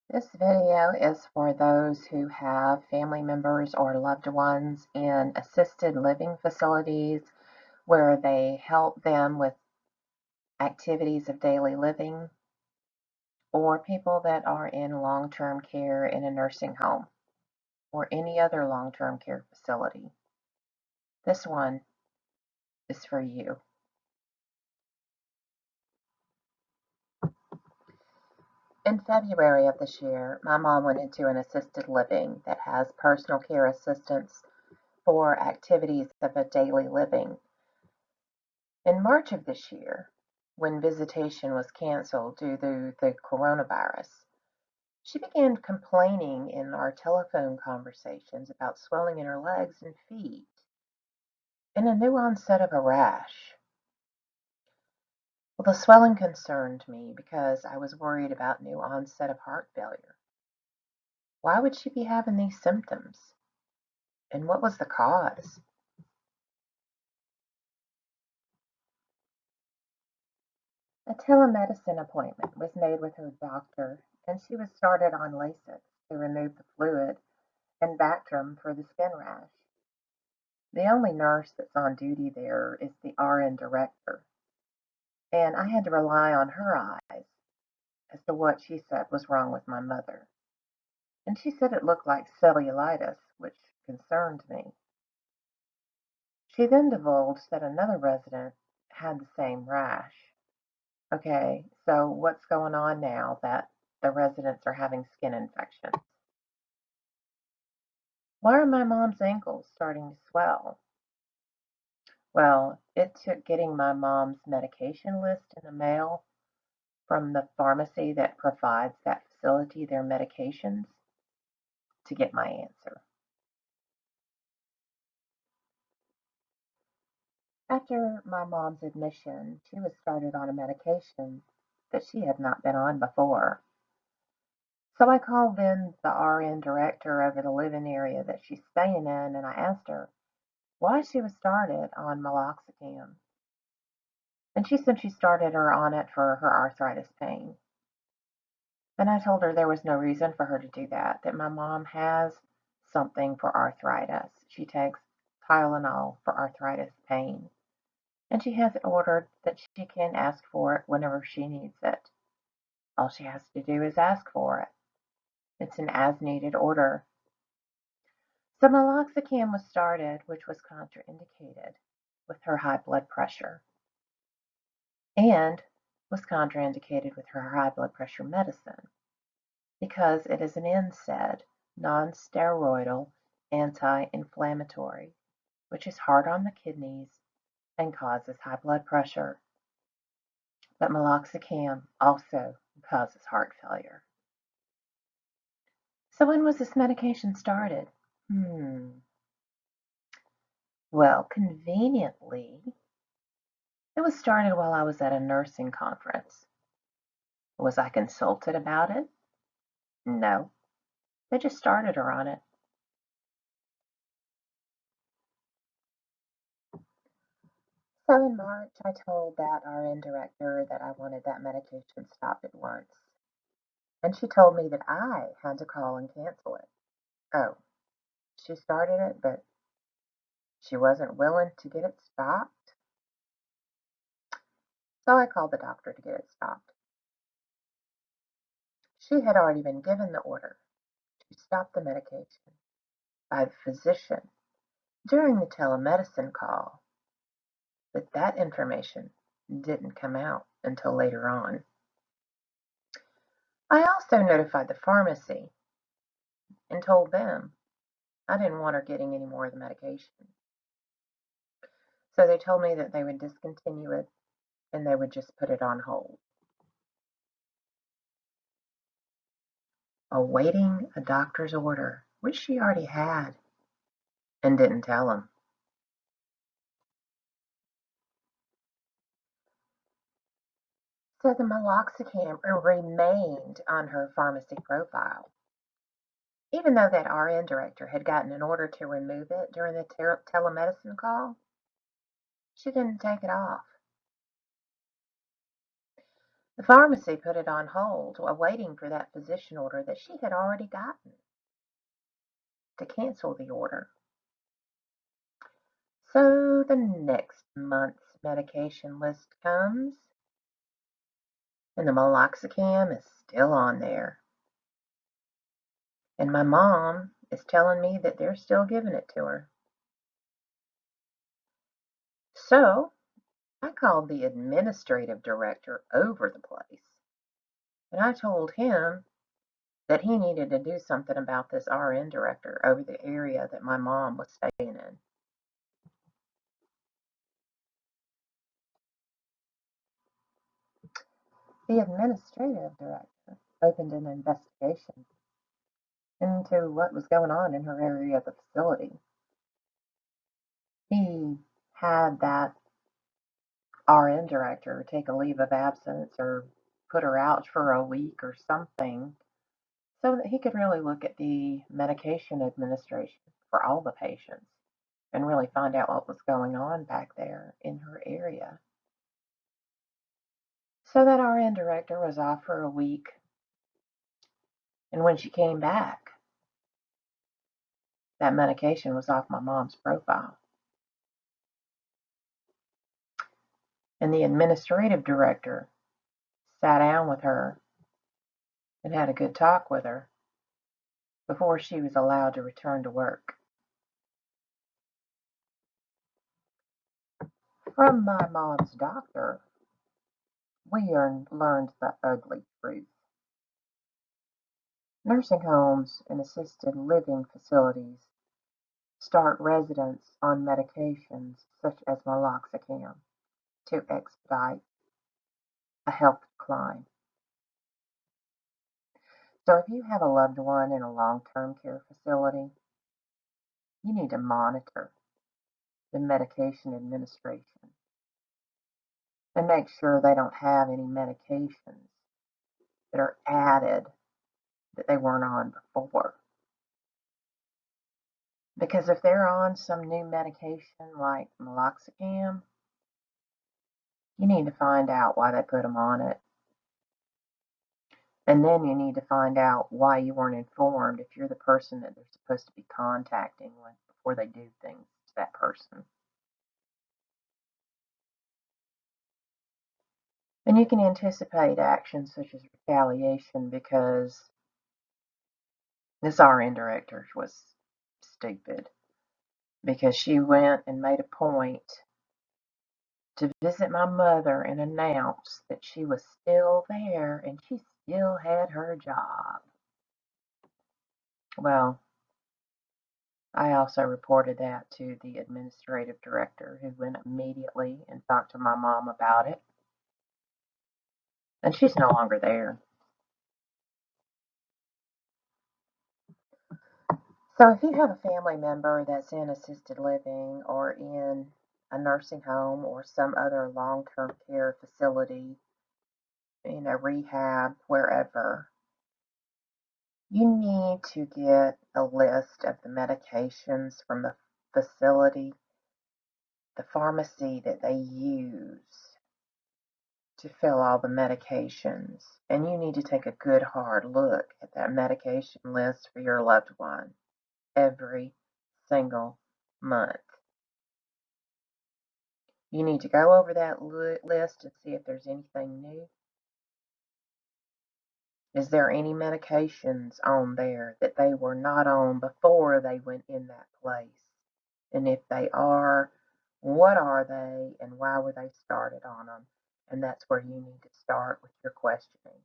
This video is for those who have family members or loved ones in assisted living facilities where they help them with activities of daily living, or people that are in long-term care in a nursing home or any other long-term care facility. This one is for you. In February of this year, my mom went into an assisted living that has personal care assistance for activities of a daily living. In March of this year, when visitation was canceled due to the coronavirus, she began complaining in our telephone conversations about swelling in her legs and feet and a new onset of a rash. Well, the swelling concerned me because I was worried about new onset of heart failure. Why would she be having these symptoms? And what was the cause? A telemedicine appointment was made with her doctor, and she was started on Lasix to remove the fluid and Bactrim for the skin rash. The only nurse that's on duty there is the RN director, and I had to rely on her eyes as to what she said was wrong with my mother. And she said it looked like cellulitis, which concerned me. She then divulged that another resident had the same rash. Okay, so what's going on now that the residents are having skin infections? Why are my mom's ankles starting to swell? Well, it took getting my mom's medication list in the mail from the pharmacy that provides that facility their medications to get my answer. After my mom's admission, she was started on a medication that she had not been on before. So I called in the RN director over the living area that she's staying in, and I asked her why she was started on meloxicam. And she said she started her on it for her arthritis pain. And I told her there was no reason for her to do that, that my mom has something for arthritis. She takes Tylenol for arthritis pain. And she has it ordered that she can ask for it whenever she needs it. All she has to do is ask for it. It's an as needed order. So meloxicam was started, which was contraindicated with her high blood pressure and was contraindicated with her high blood pressure medicine because it is an NSAID, non-steroidal anti-inflammatory, which is hard on the kidneys and causes high blood pressure. But meloxicam also causes heart failure. So when was this medication started? Well, conveniently, it was started while I was at a nursing conference. Was I consulted about it? No. They just started her on it. So in March, I told that RN director that I wanted that medication stopped at once. And she told me that I had to call and cancel it. Oh, she started it, but she wasn't willing to get it stopped. So I called the doctor to get it stopped. She had already been given the order to stop the medication by the physician during the telemedicine call, but that information didn't come out until later on. I also notified the pharmacy and told them I didn't want her getting any more of the medication. So they told me that they would discontinue it and they would just put it on hold. Awaiting a doctor's order, which she already had and didn't tell him. So the meloxicam remained on her pharmacy profile, even though that RN director had gotten an order to remove it during the telemedicine call. She didn't take it off. The pharmacy put it on hold, awaiting for that physician order that she had already gotten to cancel the order. So the next month's medication list comes, and the meloxicam is still on there. And my mom is telling me that they're still giving it to her. So I called the administrative director over the place, and I told him that he needed to do something about this RN director over the area that my mom was staying in. The administrative director opened an investigation into what was going on in her area of the facility. He had that RN director take a leave of absence or put her out for a week or something so that he could really look at the medication administration for all the patients and really find out what was going on back there in her area. So that RN director was off for a week, and when she came back, that medication was off my mom's profile. And the administrative director sat down with her and had a good talk with her before she was allowed to return to work. From my mom's doctor, we learned the ugly truth. Nursing homes and assisted living facilities start residents on medications such as meloxicam to expedite a health decline. So if you have a loved one in a long-term care facility, you need to monitor the medication administration and make sure they don't have any medications that are added that they weren't on before. Because if they're on some new medication like meloxicam, you need to find out why they put them on it. And then you need to find out why you weren't informed if you're the person that they're supposed to be contacting before they do things to that person. And you can anticipate actions such as retaliation because this RN director was stupid. Because she went and made a point to visit my mother and announce that she was still there and she still had her job. Well, I also reported that to the administrative director, who went immediately and talked to my mom about it. And she's no longer there. So if you have a family member that's in assisted living or in a nursing home or some other long-term care facility, rehab, wherever, you need to get a list of the medications from the facility, the pharmacy that they use to fill all the medications. And you need to take a good hard look at that medication list for your loved one every single month. You need to go over that list and see if there's anything new. Is there any medications on there that they were not on before they went in that place? And if they are, what are they and why were they started on them? And that's where you need to start with your questioning.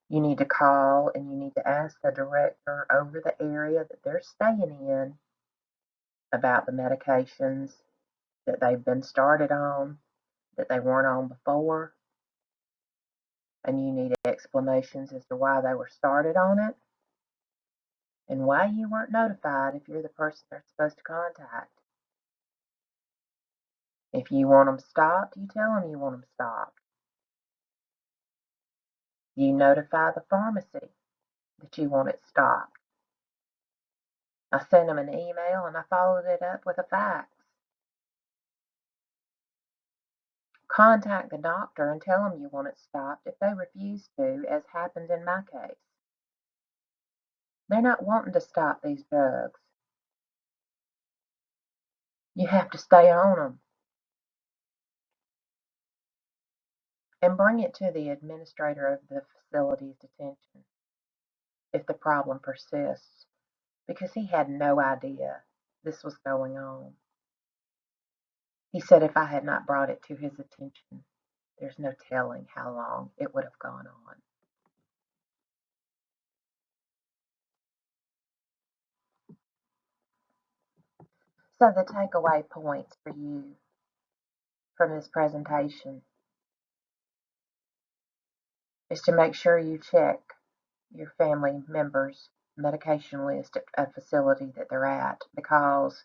You need to call and you need to ask the director over the area that they're staying in about the medications that they've been started on, that they weren't on before. And you need explanations as to why they were started on it and why you weren't notified if you're the person they're supposed to contact. If you want them stopped, you tell them you want them stopped. You notify the pharmacy that you want it stopped. I sent them an email and I followed it up with a fax. Contact the doctor and tell them you want it stopped if they refuse to, as happened in my case. They're not wanting to stop these drugs. You have to stay on them. And bring it to the administrator of the facility's attention if the problem persists, because he had no idea this was going on. He said if I had not brought it to his attention, there's no telling how long it would have gone on. So the takeaway points for you from this presentation is to make sure you check your family members' medication list at a facility that they're at, because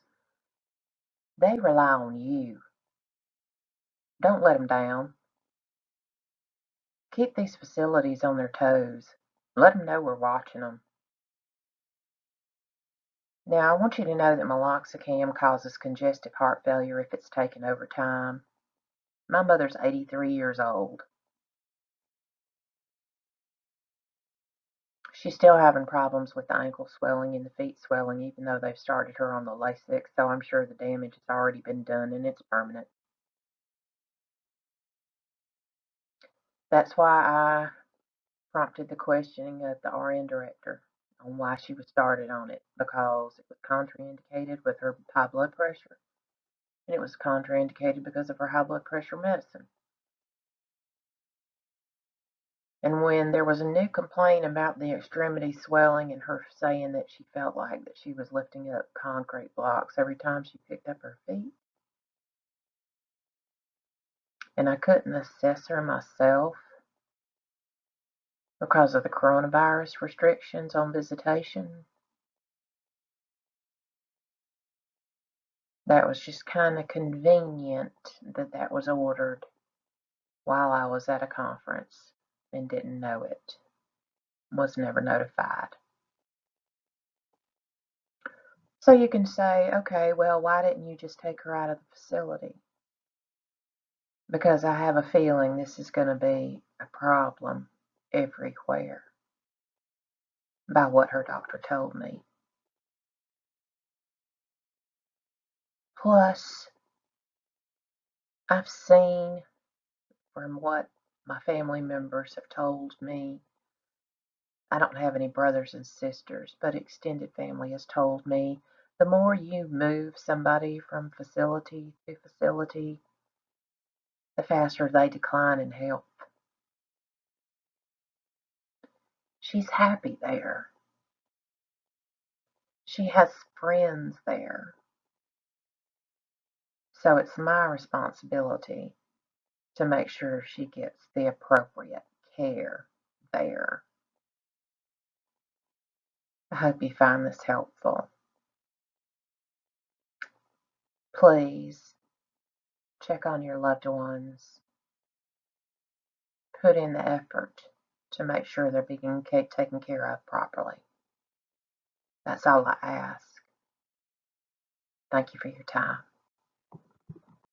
they rely on you. Don't let them down. Keep these facilities on their toes. Let them know we're watching them. Now, I want you to know that meloxicam causes congestive heart failure if it's taken over time. My mother's 83 years old. She's still having problems with the ankle swelling and the feet swelling, even though they've started her on the Lasix, so I'm sure the damage has already been done and it's permanent. That's why I prompted the questioning of the RN director on why she was started on it, because it was contraindicated with her high blood pressure, and it was contraindicated because of her high blood pressure medicine. And when there was a new complaint about the extremity swelling and her saying that she felt like that she was lifting up concrete blocks every time she picked up her feet, and I couldn't assess her myself because of the coronavirus restrictions on visitation, that was just kind of convenient that that was ordered while I was at a conference and didn't know it, was never notified. So you can say, okay, well, why didn't you just take her out of the facility? Because I have a feeling this is going to be a problem everywhere, by what her doctor told me. Plus, I've seen from what my family members have told me, I don't have any brothers and sisters, but extended family has told me the more you move somebody from facility to facility, the faster they decline in health. She's happy there. She has friends there. So it's my responsibility to make sure she gets the appropriate care there. I hope you find this helpful. Please check on your loved ones. Put in the effort to make sure they're being taken care of properly. That's all I ask. Thank you for your time.